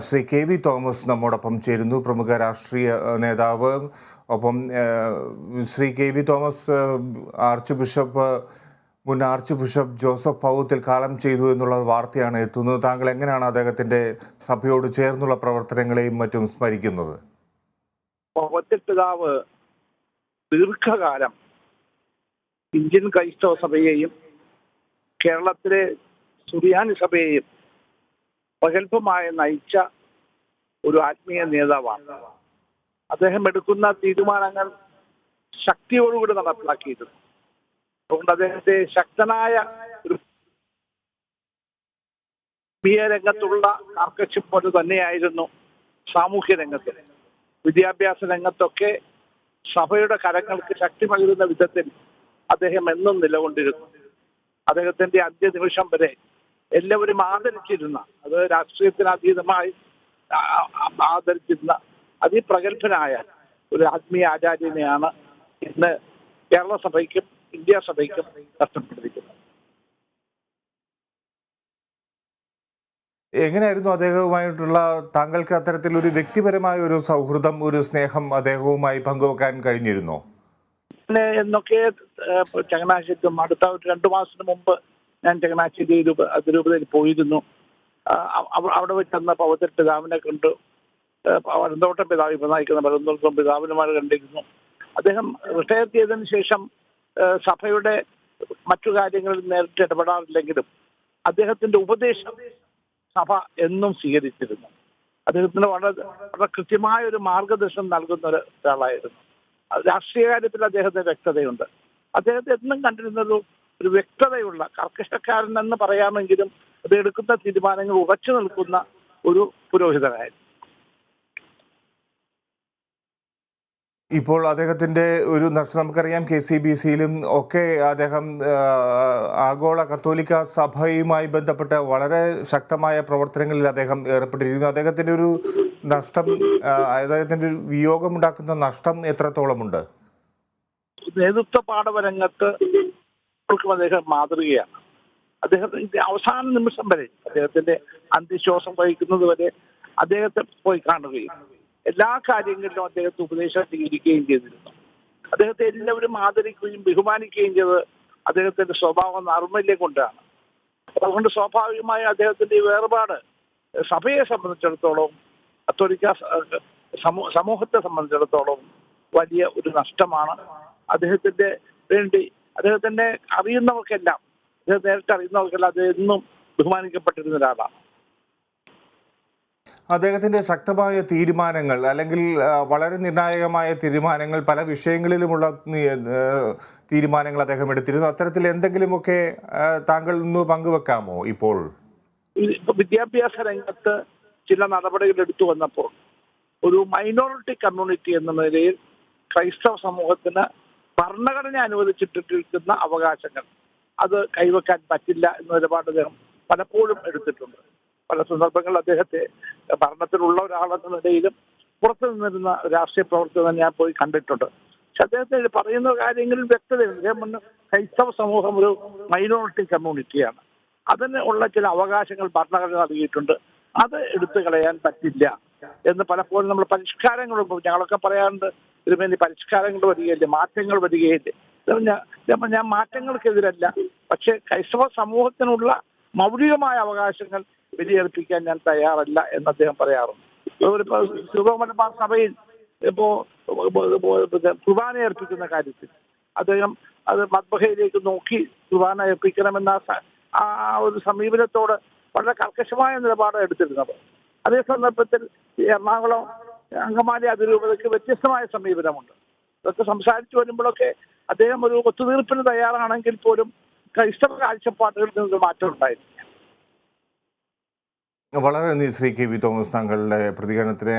Shri K V. Thomas നമ്മോടൊപ്പം ചേരുന്നു, പ്രമുഖ രാഷ്ട്രീയ നേതാവ്. ഒപ്പം ശ്രീ കെ.വി. തോമസ് മുൻ ആർച്ച് ബിഷപ്പ് ജോസഫ് പൗത്തിൽ കാലം ചെയ്തു എന്നുള്ള വാർത്തയാണ് എത്തുന്നത്. താങ്കൾ എങ്ങനെയാണ് അദ്ദേഹത്തിന്റെ സഭയോട് ചേർന്നുള്ള പ്രവർത്തനങ്ങളെയും മറ്റും സ്മരിക്കുന്നത്? പിതാവ് ദീർഘകാലം ഇന്ത്യൻ ക്രൈസ്തവ സഭയെയും കേരളത്തിലെ സുറിയാനി സഭയെയും പ്രഗത്ഭമായി നയിച്ച ഒരു ആത്മീയ നേതാവാണ്. അദ്ദേഹം എടുക്കുന്ന തീരുമാനങ്ങൾ ശക്തിയോടുകൂടി നടപ്പിലാക്കിയിരുന്നു. അതുകൊണ്ട് അദ്ദേഹത്തെ ശക്തനായ ഒരു രംഗത്തുള്ള കാർക്കശ്യം പോലെ തന്നെയായിരുന്നു സാമൂഹ്യ രംഗത്ത്. വിദ്യാഭ്യാസ രംഗത്തൊക്കെ സഭയുടെ കരങ്ങൾക്ക് ശക്തി പകരുന്ന വിധത്തിൽ അദ്ദേഹം എന്നും നിലകൊണ്ടിരുന്നു. അദ്ദേഹത്തിന്റെ അന്ത്യനിമിഷം വരെ എല്ലാവരും ആദരിച്ചിരുന്ന, അത് രാഷ്ട്രീയത്തിന് അതീതമായി ആദരിച്ചിരുന്ന അതിപ്രഗത്ഭനായ ഒരു ആത്മീയ ആചാര്യനെയാണ് ഇന്ന് കേരള സഭയ്ക്കും ഇന്ത്യ സഭയ്ക്കും നഷ്ടപ്പെട്ടിരിക്കുന്നത്. എങ്ങനെയായിരുന്നു അദ്ദേഹവുമായിട്ടുള്ള താങ്കൾക്ക് അത്തരത്തിൽ ഒരു വ്യക്തിപരമായ ഒരു സൗഹൃദം, ഒരു സ്നേഹം അദ്ദേഹവുമായി പങ്കുവെക്കാൻ കഴിഞ്ഞിരുന്നോ? എന്നൊക്കെ ചങ്ങനാശ്ശേരി അടുത്ത 2 മാസത്തിന് മുമ്പ് ഞാൻ ചങ്ങനാശ്ശേരി അതിരൂപതയിൽ പോയിരുന്നു. അവിടെ വെച്ചെന്ന പൗത്ര പിതാവിനെ കണ്ടു. പരന്തോട്ടം പിതാവ് ഇപ്പൊ നയിക്കുന്ന പരന്തോട്ടം പിതാവിനുമാർ കണ്ടിരുന്നു. അദ്ദേഹം റിട്ടയർ ചെയ്തതിനു ശേഷം സഭയുടെ മറ്റു കാര്യങ്ങളിൽ നേരിട്ട് ഇടപെടാറില്ലെങ്കിലും അദ്ദേഹത്തിന്റെ ഉപദേശം സഭ എന്നും സ്വീകരിച്ചിരുന്നു. അദ്ദേഹത്തിന് വളരെ കൃത്യമായ ഒരു മാർഗദർശനം നൽകുന്ന ഒരാളായിരുന്നു. രാഷ്ട്രീയ കാര്യത്തിൽ അദ്ദേഹത്തിന് വ്യക്തതയുണ്ട്. അദ്ദേഹത്തെ എന്നും കണ്ടിരുന്നത് ഒരു വ്യക്തതയുള്ള, കർക്കശക്കാരൻ എന്ന് പറയാമെങ്കിലും അത് എടുക്കുന്ന തീരുമാനങ്ങൾ ഉറച്ചു നിൽക്കുന്ന ഒരു പുരോഹിതനായിരുന്നു. ഇപ്പോൾ അദ്ദേഹത്തിന്റെ ഒരു നഷ്ടം നമുക്കറിയാം. KCBCയിലും ഒക്കെ അദ്ദേഹം ആഗോള കത്തോലിക്ക സഭയുമായി ബന്ധപ്പെട്ട വളരെ ശക്തമായ പ്രവർത്തനങ്ങളിൽ അദ്ദേഹം ഏർപ്പെട്ടിരിക്കുന്നു. അദ്ദേഹത്തിന്റെ ഒരു നഷ്ടം, അദ്ദേഹത്തിന്റെ ഒരു വിയോഗമുണ്ടാക്കുന്ന നഷ്ടം എത്രത്തോളമുണ്ട്? നേതൃത്വ പാഠവരംഗത്ത് അദ്ദേഹം മാതൃകയാണ്. അദ്ദേഹത്തിന്റെ അവസാന നിമിഷം വരെ, അദ്ദേഹത്തിന്റെ അന്ത്യശ്വാസം വഹിക്കുന്നത് വരെ അദ്ദേഹത്തെ പോയി കാണുകയും എല്ലാ കാര്യങ്ങളിലും അദ്ദേഹത്തെ ഉപദേശം സ്വീകരിക്കുകയും ചെയ്തിരുന്നു. അദ്ദേഹത്തെ എല്ലാവരും ആദരിക്കുകയും ബഹുമാനിക്കുകയും ചെയ്തത് അദ്ദേഹത്തിന്റെ സ്വഭാവം നർമ്മല്യം കൊണ്ടാണ്. അതുകൊണ്ട് സ്വാഭാവികമായി അദ്ദേഹത്തിന്റെ ഈ വേർപാട് സഭയെ സംബന്ധിച്ചിടത്തോളം, കത്തോലിക്ക സമൂഹത്തെ സംബന്ധിച്ചിടത്തോളം വലിയ ഒരു നഷ്ടമാണ്. അദ്ദേഹത്തിന്റെ അറിയുന്നവർക്കെല്ലാം, അദ്ദേഹം നേരിട്ട് അറിയുന്നവർക്കെല്ലാം അദ്ദേഹം എന്നും ബഹുമാനിക്കപ്പെട്ടിരുന്ന ഒരാളാണ്. അദ്ദേഹത്തിന്റെ ശക്തമായ തീരുമാനങ്ങൾ, അല്ലെങ്കിൽ വളരെ നിർണായകമായ തീരുമാനങ്ങൾ, പല വിഷയങ്ങളിലുമുള്ള തീരുമാനങ്ങൾ അദ്ദേഹം എടുത്തിരുന്നു. അത്തരത്തിൽ എന്തെങ്കിലുമൊക്കെ താങ്കൾ ഒന്ന് പങ്കുവെക്കാമോ? ഇപ്പോൾ വിദ്യാഭ്യാസ രംഗത്ത് ചില നടപടികൾ എടുത്തു വന്നപ്പോൾ ഒരു മൈനോറിറ്റി കമ്മ്യൂണിറ്റി എന്ന നിലയിൽ ക്രൈസ്തവ സമൂഹത്തിന് ഭരണഘടന അനുവദിച്ചിട്ടിരിക്കുന്ന അവകാശങ്ങൾ അത് കൈവെക്കാൻ പറ്റില്ല എന്ന നിലപാട് അദ്ദേഹം പലപ്പോഴും എടുത്തിട്ടുണ്ട്. പല സന്ദർഭങ്ങളിൽ അദ്ദേഹത്തെ ഭരണത്തിലുള്ള ഒരാളെന്ന നിലയിലും പുറത്തു നിന്നിരുന്ന രാഷ്ട്രീയ പ്രവർത്തകൻ ഞാൻ പോയി കണ്ടിട്ടുണ്ട്. പക്ഷെ അദ്ദേഹത്തെ പറയുന്ന കാര്യങ്ങളിൽ വ്യക്തതയുണ്ട്. അദ്ദേഹം ക്രൈസ്തവ സമൂഹം ഒരു മൈനോറിറ്റി കമ്മ്യൂണിറ്റിയാണ്. അതിന് ഉള്ള ചില അവകാശങ്ങൾ ഭരണഘടന നൽകിയിട്ടുണ്ട്, അത് എടുത്തു കളയാൻ പറ്റില്ല എന്ന് പലപ്പോഴും നമ്മൾ പരിഷ്കാരങ്ങളും ഞങ്ങളൊക്കെ പറയാറുണ്ട്. ഇതിനുവേണ്ടി പരിഷ്കാരങ്ങൾ വരികയില്ലേ, മാറ്റങ്ങൾ വരികയില്ലേ. ഞാൻ മാറ്റങ്ങൾക്കെതിരല്ല, പക്ഷെ ക്രൈസ്തവ സമൂഹത്തിനുള്ള മൗലികമായ അവകാശങ്ങൾ ബലിയർപ്പിക്കാൻ ഞാൻ തയ്യാറല്ല എന്ന് അദ്ദേഹം പറയാറുണ്ട്. ശിവമലബാർ സഭയിൽ ഇപ്പോ കുർബാന അർപ്പിക്കുന്ന കാര്യത്തിൽ അദ്ദേഹം അത് മദ്ബഹയിലേക്ക് നോക്കി കുർബാന അർപ്പിക്കണമെന്ന ആ ഒരു സമീപനത്തോട് വളരെ കർക്കശമായ നിലപാട് എടുത്തിരുന്നത്. അതേ സന്ദർഭത്തിൽ എറണാകുളം അങ്കമാലി അതിരൂപതയ്ക്ക് വ്യത്യസ്തമായ സമീപനമുണ്ട്. ഇതൊക്കെ സംസാരിച്ചു വരുമ്പോഴൊക്കെ അദ്ദേഹം ഒരു ഒത്തുതീർപ്പിന് തയ്യാറാണെങ്കിൽ പോലും ക്രൈസ്തവ കാഴ്ചപ്പാടുകളിൽ നിന്ന് മാറ്റം ഉണ്ടായിരുന്നു. വളരെ നന്ദി ശ്രീ കെ.വി. തോമസ്, താങ്കളുടെ പ്രതികരണത്തിന്.